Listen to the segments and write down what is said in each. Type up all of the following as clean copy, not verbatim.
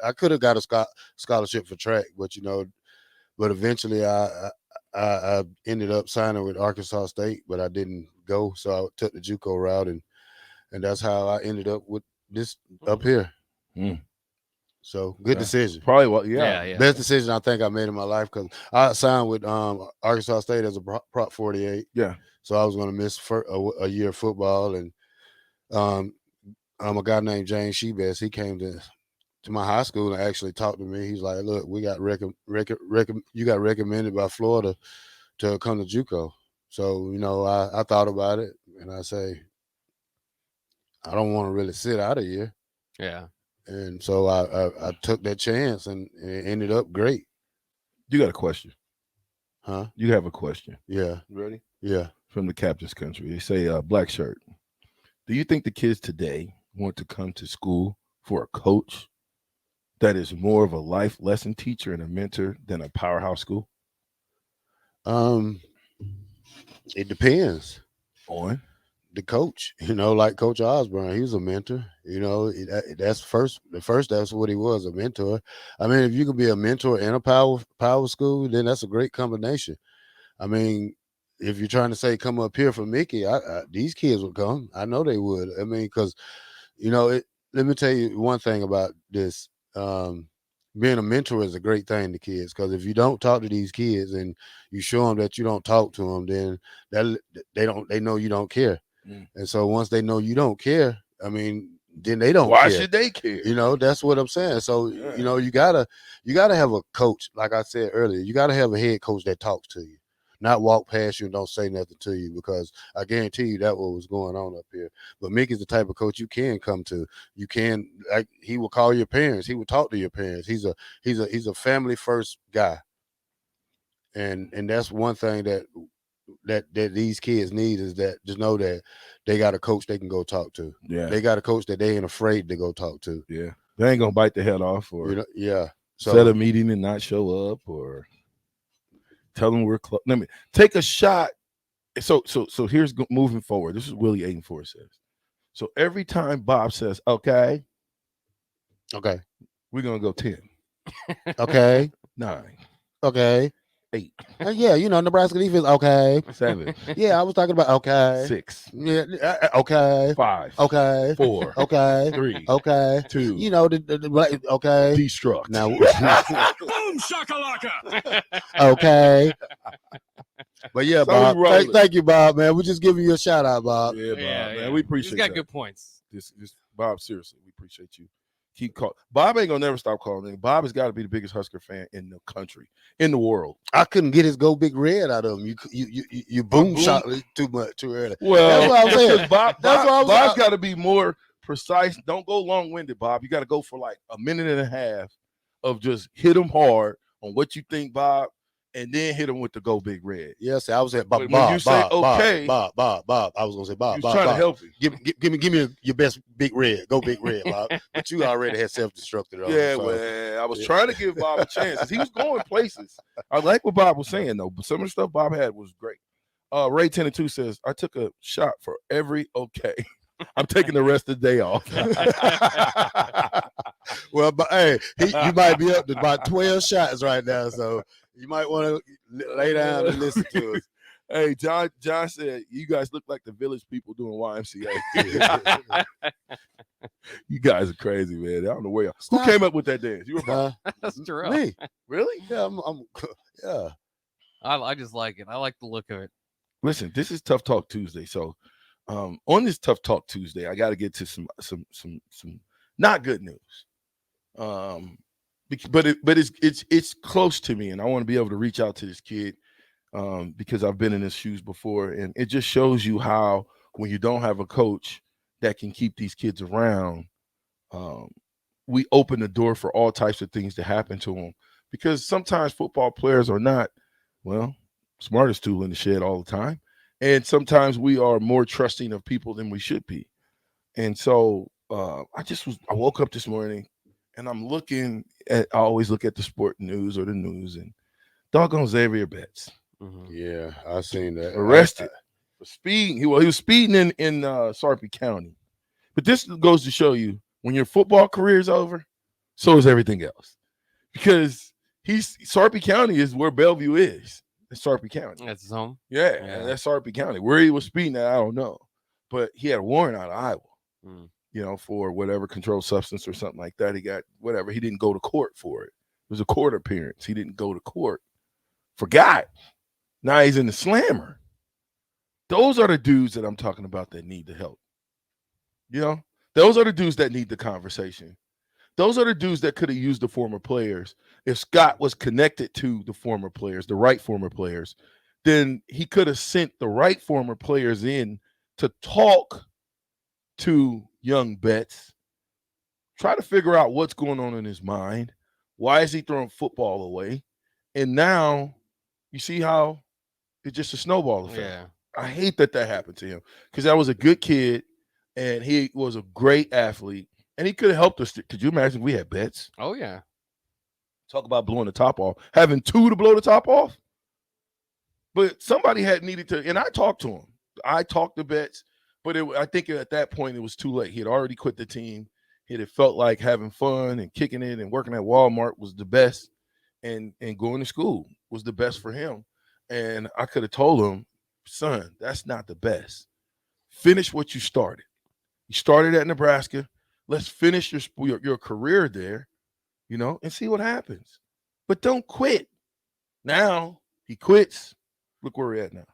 I could have got a scholarship for track, but but eventually I ended up signing with Arkansas State, but I didn't go, so I took the JUCO route, and that's how I ended up with this up here. Mm. So good decision. Probably what? Yeah. Best decision I think I made in my life, because I signed with Arkansas State as a Prop 48. Yeah. So I was going to miss for a year of football, and a guy named James Shebest, he came to my high school and actually talked to me. He's like, "Look, we got you got recommended by Florida to come to JUCO." So I thought about it, and I say, I don't want to really sit out a year. Yeah. And so I took that chance, and it ended up great. You got a question? Huh? You have a question? Yeah. Ready? Yeah. From the captain's country. They say, black shirt. Do you think the kids today want to come to school for a coach that is more of a life lesson teacher and a mentor than a powerhouse school? It depends on the coach. Like Coach Osborne, he was a mentor. That's that's what he was, a mentor. I mean, if you could be a mentor in a power school, then that's a great combination. I mean, if you're trying to say come up here for Mickey, these kids would come. I know they would. I mean, because let me tell you one thing about this. Being a mentor is a great thing to kids, because if you don't talk to these kids and you show them that you don't talk to them, then they know you don't care. And so once they know you don't care, I mean, then they don't Why care. should they care? That's what I'm saying. So you gotta have a coach, like I said earlier. You gotta have a head coach that talks to you, not walk past you and don't say nothing to you, because I guarantee you that what was going on up here. But Mickey's the type of coach you can come to. You can, he will call your parents. He will talk to your parents. He's a family first guy. And that's one thing that these kids need, is that just know that they got a coach they can go talk to. Yeah. They got a coach that they ain't afraid to go talk to. Yeah. They ain't gonna bite the head off or set a meeting and not show up, or tell them we're close. Let me take a shot. So here's moving forward. This is Willie 8-4 says. So every time Bob says, okay, we're gonna go 10. Okay. 9. Okay. 8. Yeah, Nebraska defense. Okay. 7. Yeah, I was talking about 6. Yeah. Okay. 5. Okay. 4. Okay. 3. Okay. 2. Okay. Destruct. Now. Boom shakalaka. Okay. But yeah, So Bob. Thank you, Bob. Man, we're just giving you a shout out, Bob. Yeah, Bob. Man, we appreciate. He's got good points. This Bob. Seriously, we appreciate you. Keep calling. Bob ain't gonna never stop calling. Bob has got to be the biggest Husker fan in the country, in the world. I couldn't get his "Go Big Red" out of him. You boom shot too early. Well, that's what I'm saying. Bob's got to be more precise. Don't go long-winded, Bob. You got to go for like a minute and a half of just hit him hard on what you think, Bob, and then hit him with the "Go Big Red." Yes, I was at Bob. When you say okay, Bob. I was gonna say Bob. You was trying to help him. Give me your best Big Red. Go Big Red, Bob. But you already had self-destructed on. Yeah, well, I was trying to give Bob a chance. He was going places. I like what Bob was saying though, but some of the stuff Bob had was great. Ray 10-2 says, "I took a shot for every okay. I'm taking the rest of the day off." Well, but hey, you might be up to about 12 shots right now, so you might want to lay down and listen to us. Hey, John said, "You guys look like the village people doing YMCA." You guys are crazy, man. I don't know where who came up with that dance. You were That's true. Me. Really? Yeah, yeah. I just like it. I like the look of it. Listen, this is Tough Talk Tuesday. So on this Tough Talk Tuesday, I got to get to some not good news. But it's close to me, and I want to be able to reach out to this kid because I've been in his shoes before, and it just shows you how when you don't have a coach that can keep these kids around, we open the door for all types of things to happen to them, because sometimes football players are not, smartest tool in the shed all the time, and sometimes we are more trusting of people than we should be. And so I woke up this morning and I'm looking at, I always look at the sport news or the news, and doggone Xavier Betts. Mm-hmm. Yeah, I seen that. Arrested for speeding. He was speeding in Sarpy County. But this goes to show you, when your football career is over, So is everything else. Because Sarpy County is where Bellevue is. It's Sarpy County. That's his home. Yeah, that's Sarpy County. Where he was speeding at, I don't know. But he had a warrant out of Iowa, for whatever controlled substance or something like that. He got whatever. He didn't go to court for it. It was a court appearance. He didn't go to court. Forgot. Now he's in the slammer. Those are the dudes that I'm talking about that need the help. Those are the dudes that need the conversation. Those are the dudes that could have used the former players. If Scott was connected to the former players, the right former players, then he could have sent the right former players in to talk to young Betts, try to figure out what's going on in his mind. Why is he throwing football away? And now you see how it's just a snowball effect. Yeah. I hate that happened to him because that was a good kid and he was a great athlete and he could have helped us. Could you imagine if we had Betts? Oh, yeah. Talk about blowing the top off. Having two to blow the top off. But somebody had needed to, and I talked to him. I talked to Betts, but I think at that point it was too late. He had already quit the team. He had felt like having fun and kicking it and working at Walmart was the best, and going to school was the best for him. And I could have told him, son, that's not the best. Finish what you started. You started at Nebraska. Let's finish your career there, and see what happens. But don't quit. Now he quits. Look where we're at now.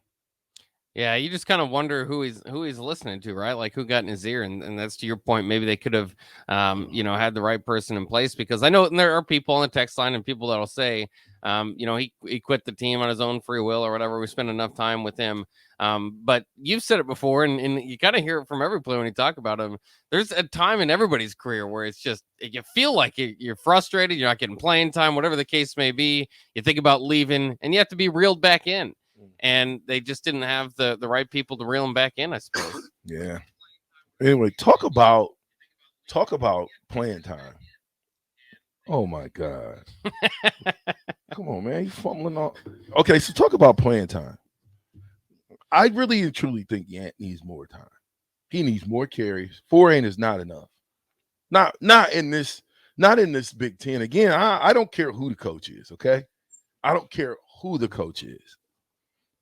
Yeah, you just kind of wonder who he's listening to, right? Like who got in his ear, and that's to your point. Maybe they could have, had the right person in place, because I know there are people on the text line and people that'll say, he quit the team on his own free will or whatever. We spent enough time with him. But you've said it before, and you kind of hear it from every player when you talk about him. There's a time in everybody's career where it's just you feel like you're frustrated, you're not getting playing time, whatever the case may be. You think about leaving, and you have to be reeled back in. And they just didn't have the right people to reel them back in, I suppose. Yeah. Anyway, talk about playing time. Oh my God. Come on, man. You fumbling off. Okay, so talk about playing time. I really and truly think Yant needs more time. He needs more carries. 4 is not enough. Not in this Big Ten. Again, I don't care who the coach is, okay? I don't care who the coach is.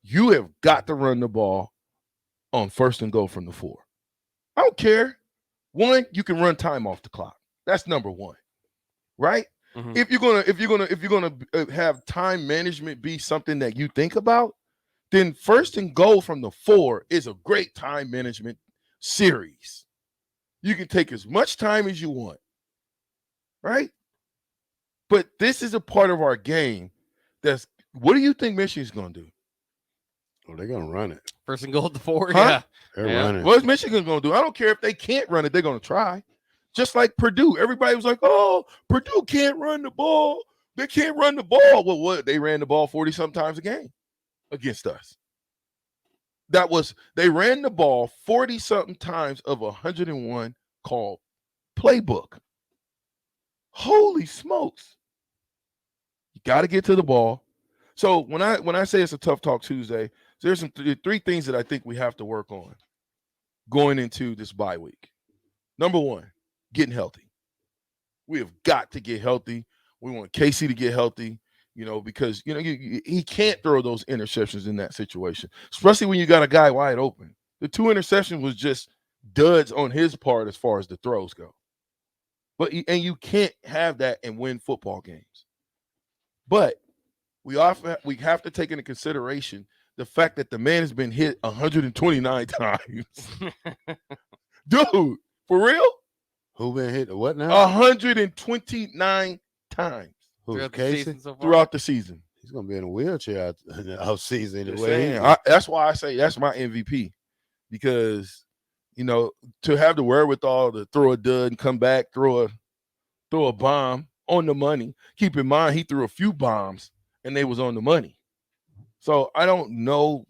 You have got to run the ball on 1st and goal from the 4. I don't care. 1, you can run time off the clock. That's number 1, right? Mm-hmm. If you're gonna have time management be something that you think about, then 1st and goal from the 4 is a great time management series. You can take as much time as you want, right? But this is a part of our game that's. What do you think Michigan's gonna do? Oh, they're gonna run it. 1st and goal at the 4, huh? yeah. They're running. What's Michigan gonna do? I don't care if they can't run it, they're gonna try. Just like Purdue. Everybody was like, oh, Purdue can't run the ball. They can't run the ball. Well, what? They ran the ball 40-something times a game against us. They ran the ball 40-something times of 101 called playbook. Holy smokes. You got to get to the ball. So when I say it's a Tough Talk Tuesday, there's some 3 things that I think we have to work on going into this bye week. Number 1, getting healthy. We have got to get healthy. We want Casey to get healthy, because he can't throw those interceptions in that situation, especially when you got a guy wide open. The 2 interceptions was just duds on his part as far as the throws go. And you can't have that and win football games. But we have to take into consideration the fact that the man has been hit 129 times. Dude, for real? Who been hit? What now? 129 times. Who's Casey? Throughout the season. He's gonna be in a wheelchair in the off season. That's why I say that's my MVP, because to have the wherewithal to throw a dud and come back, throw a bomb on the money. Keep in mind he threw a few bombs and they was on the money. So I don't know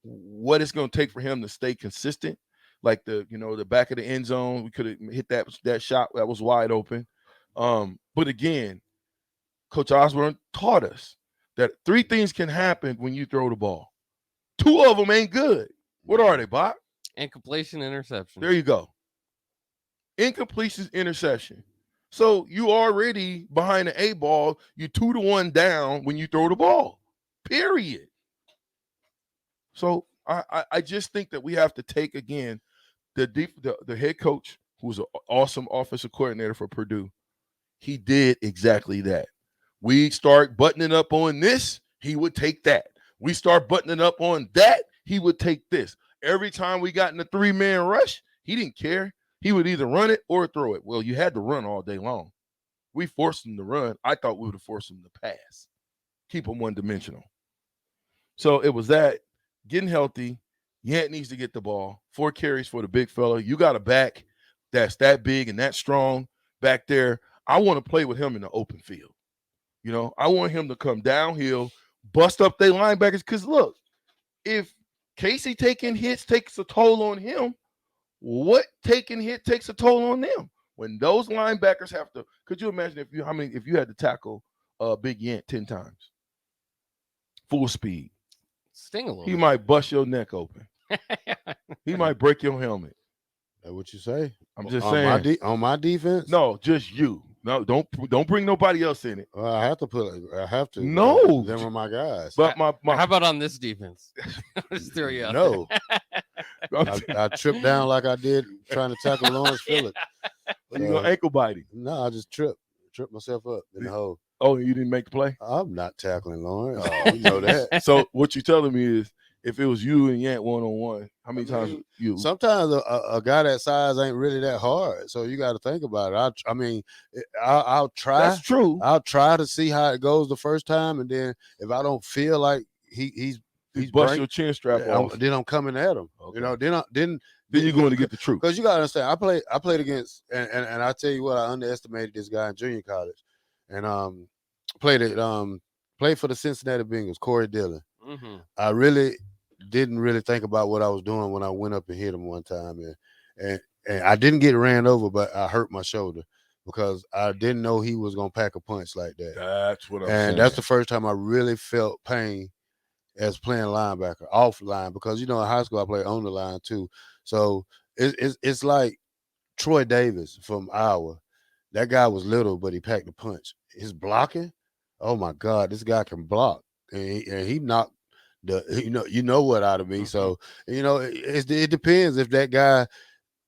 what it's going to take for him to stay consistent. Like the back of the end zone, we could have hit that shot that was wide open. But again, Coach Osborne taught us that 3 things can happen when you throw the ball. 2 of them ain't good. What are they, Bob? Incompletion, interception. There you go. Incompletion, interception. So you already behind the 8 ball. You 2-1 down when you throw the ball. Period. So I just think that we have to take again the head coach, who's an awesome offensive coordinator for Purdue. He did exactly that. We start buttoning up on this, he would take that. We start buttoning up on that, he would take this. Every time we got in a 3-man rush, he didn't care. He would either run it or throw it. Well, you had to run all day long. We forced him to run. I thought we would have forced him to pass. Keep him one-dimensional. So it was that, getting healthy. Yant needs to get the ball. 4 carries for the big fella. You got a back that's that big and that strong back there. I want to play with him in the open field. You know, I want him to come downhill, bust up their linebackers. Because look, if Casey taking hits takes a toll on him, what taking hit takes a toll on them? When those linebackers have to, could you imagine if you had to tackle Big Yant 10 times? Full speed. Sting a little He bit. might bust your neck open. He might break your helmet. That what you say? I'm just on saying. on my defense. No, just you. No, don't bring nobody else in it. Well, I have to. No. Them are my guys. But How my about on this defense? Just throw you out no, I'm I tripped down like I did trying to tackle Lawrence Phillips. you gonna ankle bite him. No, I just tripped myself up in the hole. Oh, you didn't make the play? I'm not tackling Lawrence. Oh, you know that. So what you telling me is, if it was you and Yant one-on-one, how many times you? Sometimes a guy that size ain't really that hard, so you got to think about it. I mean, I'll try. That's true. I'll try to see how it goes the first time, and then if I don't feel like he's bust your chin strap off. then I'm coming at him. Okay. You know, then you're going to get the truth. Because you got to understand, I played against, and I tell you what, I underestimated this guy in junior college, and played for the Cincinnati Bengals, Corey Dillon. Mm-hmm. I really didn't really think about what I was doing when I went up and hit him one time, and I didn't get ran over, but I hurt my shoulder because I didn't know he was gonna pack a punch like that. That's what I'm saying. And that's the first time I really felt pain as playing linebacker off line, because you know in high school I played on the line too. So it's like Troy Davis from Iowa. That guy was little, but he packed a punch. His blocking, oh my God, this guy can block, and he knocked you know what out of me. So it depends if that guy.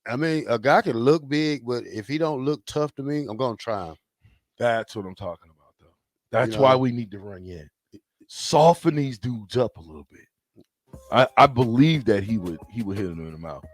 I mean, a guy can look big, but if he don't look tough to me, I'm gonna try him. That's what I'm talking about, though. That's why we need to run Yant. Soften these dudes up a little bit. I believe that he would hit him in the mouth.